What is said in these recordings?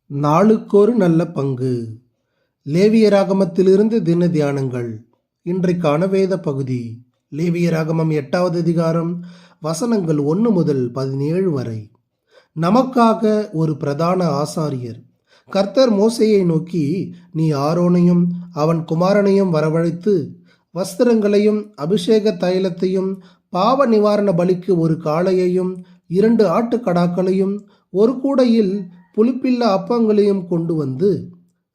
நாளுக்கொரு நல்ல பங்கு. லேவியராகமத்திலிருந்து தின தியானங்கள். இன்றைக்கான வேத பகுதி லேவியராகமம் 8வது அதிகாரம் வசனங்கள் 1 முதல் 17 வரை. நமக்காக ஒரு பிரதான ஆசாரியர். கர்த்தர் மோசேயை நோக்கி, நீ ஆரோனையும் அவன் குமாரனையும் வரவழைத்து வஸ்திரங்களையும் அபிஷேக தைலத்தையும் பாவ நிவாரண பலிக்கு ஒரு காளையையும் 2 ஆட்டுக்கடாக்களையும் ஒரு கூடையில் புளிப்பில்லா அப்பங்களையும் கொண்டு வந்து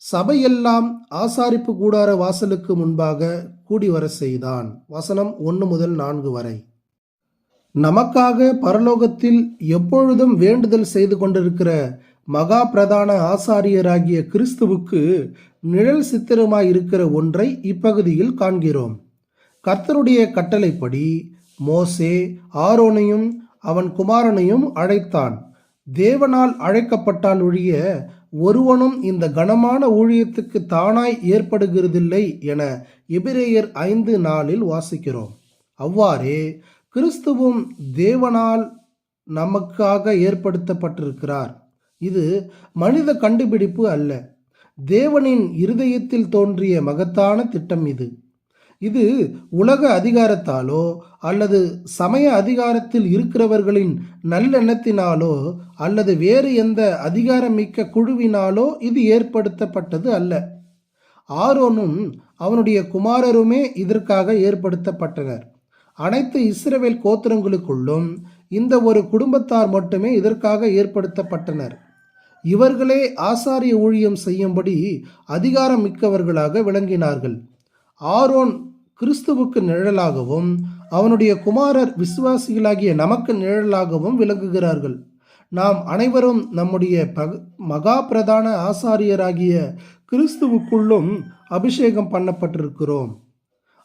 சபையெல்லாம் ஆசாரிப்பு கூடார வாசலுக்கு முன்பாக கூடி வர செய்தான். வசனம் 1 முதல் 4 வரை. நமக்காக பரலோகத்தில் எப்பொழுதும் வேண்டுதல் செய்து கொண்டிருக்கிற மகா பிரதான ஆசாரியராகிய கிறிஸ்துவுக்கு நிழல் சித்திரமாய் இருக்கிற ஒன்றை இப்பகுதியில் காண்கிறோம். கர்த்தருடைய கட்டளைப்படி மோசே ஆரோனையும் அவன் குமாரனையும் அழைத்தான். தேவனால் அழைக்கப்பட்டால் ஒழிய ஒருவனும் இந்த கனமான ஊழியத்துக்கு தானாய் ஏற்படுகிறதில்லை என எபிரேயர் 5:4 வாசிக்கிறோம். அவ்வாறே கிறிஸ்துவும் தேவனால் நமக்காக ஏற்படுத்தப்பட்டிருக்கிறார். இது மனித கண்டுபிடிப்பு அல்ல, தேவனின் இருதயத்தில் தோன்றிய மகத்தான திட்டம். இது உலக அதிகாரத்தாலோ அல்லது சமய அதிகாரத்தில் இருக்கிறவர்களின் நல்லெண்ணத்தினாலோ அல்லது வேறு எந்த அதிகாரமிக்க குழுவினாலோ இது ஏற்படுத்தப்பட்டது அல்ல. ஆரோனும் அவனுடைய குமாரருமே இதற்காக ஏற்படுத்தப்பட்டனர். அனைத்து இஸ்ரவேல் கோத்திரங்களுக்குள்ளும் இந்த ஒரு குடும்பத்தார் மட்டுமே இதற்காக ஏற்படுத்தப்பட்டனர். இவர்களே ஆசாரிய ஊழியம் செய்யும்படி அதிகாரம் மிக்கவர்களாக விளங்கினார்கள். ஆரோன் கிறிஸ்துவுக்கு நிழலாகவும் அவனுடைய குமாரர் விசுவாசிகளாகிய நமக்கு நிழலாகவும் விளங்குகிறார்கள். நாம் அனைவரும் நம்முடைய மகா பிரதான ஆசாரியராகிய கிறிஸ்துவுக்குள்ளும் அபிஷேகம் பண்ணப்பட்டிருக்கிறோம்.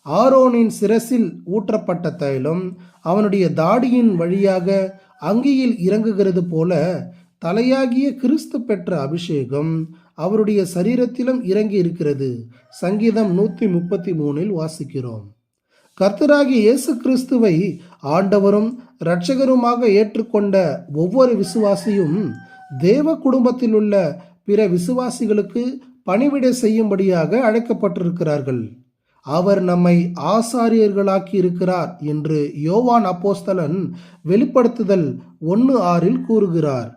ஆரோனின் சிரசில் ஊற்றப்பட்ட தைலம் அவனுடைய தாடியின் வழியாக அங்கியில் இறங்குகிறது போல தலையாகிய கிறிஸ்து பெற்ற அபிஷேகம் அவருடைய சரீரத்திலும் இறங்கி இருக்கிறது. சங்கீதம் 133 வாசிக்கிறோம். கர்த்தராகிய இயேசு கிறிஸ்துவை ஆண்டவரும் இரட்சகருமாக ஏற்றுக்கொண்ட ஒவ்வொரு விசுவாசியும் தேவ குடும்பத்தில் உள்ள பிற விசுவாசிகளுக்கு பணிவிடை செய்யும்படியாக அழைக்கப்பட்டிருக்கிறார்கள். அவர் நம்மை ஆசாரியர்களாக்கி இருக்கிறார் என்று யோவான் அப்போஸ்தலன் வெளிப்படுத்துதல் 1:6 கூறுகிறார்.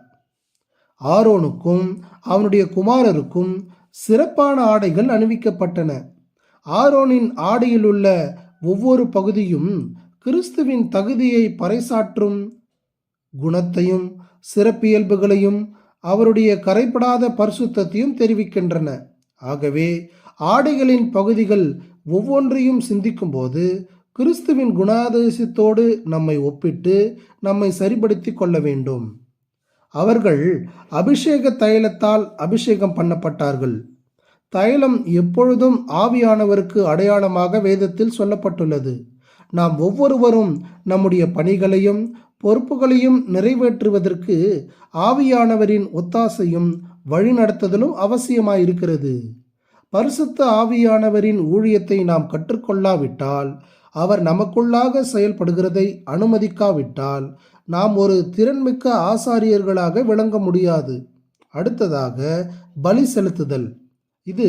ஆரோனுக்கும் அவனுடைய குமாரருக்கும் சிறப்பான ஆடைகள் அணிவிக்கப்பட்டன. ஆரோனின் ஆடையில் உள்ள ஒவ்வொரு பகுதியும் கிறிஸ்துவின் தகுதியை பறைசாற்றும் குணத்தையும் சிறப்பியல்புகளையும் அவருடைய கரைப்படாத பரிசுத்தத்தையும் தெரிவிக்கின்றன. ஆகவே ஆடைகளின் பகுதிகள் ஒவ்வொன்றையும் சிந்திக்கும் போது கிறிஸ்துவின் குணாதிசயத்தோடு நம்மை ஒப்பிட்டு நம்மை சரிப்படுத்தி கொள்ள வேண்டும். அவர்கள் அபிஷேக தைலத்தால் அபிஷேகம் பண்ணப்பட்டார்கள். தைலம் எப்பொழுதும் ஆவியானவருக்கு அடையாளமாக வேதத்தில் சொல்லப்பட்டுள்ளது. நாம் ஒவ்வொருவரும் நம்முடைய பணிகளையும் பொறுப்புகளையும் நிறைவேற்றுவதற்கு ஆவியானவரின் ஒத்தாசையும் வழிநடத்துதலும் அவசியமாயிருக்கிறது. பரிசுத்த ஆவியானவரின் ஊழியத்தை நாம் கற்றுக்கொள்ளாவிட்டால், அவர் நமக்குள்ளாக செயல்படுகிறதை அனுமதிக்காவிட்டால் நாம் ஒரு திறன்மிக்க ஆசாரியர்களாக விளங்க முடியாது. அடுத்ததாக பலி செலுத்துதல். இது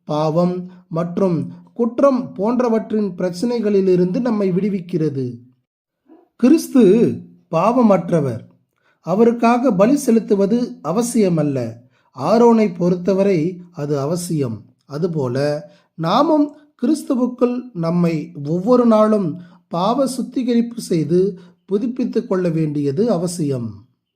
பாவம் மற்றும் குற்றம் போன்றவற்றின் பிரச்சனைகளிலிருந்து நம்மை விடுவிக்கிறது. கிறிஸ்து பாவமற்றவர். அவருக்காக பலி செலுத்துவது அவசியமல்ல. ஆரோனை பொறுத்தவரை அது அவசியம். அதுபோல நாமும் கிறிஸ்துவுக்குள் நம்மை ஒவ்வொரு நாளும் பாவ சுத்திகரிப்பு செய்து புதுப்பித்துக் கொள்ள வேண்டியது அவசியம்.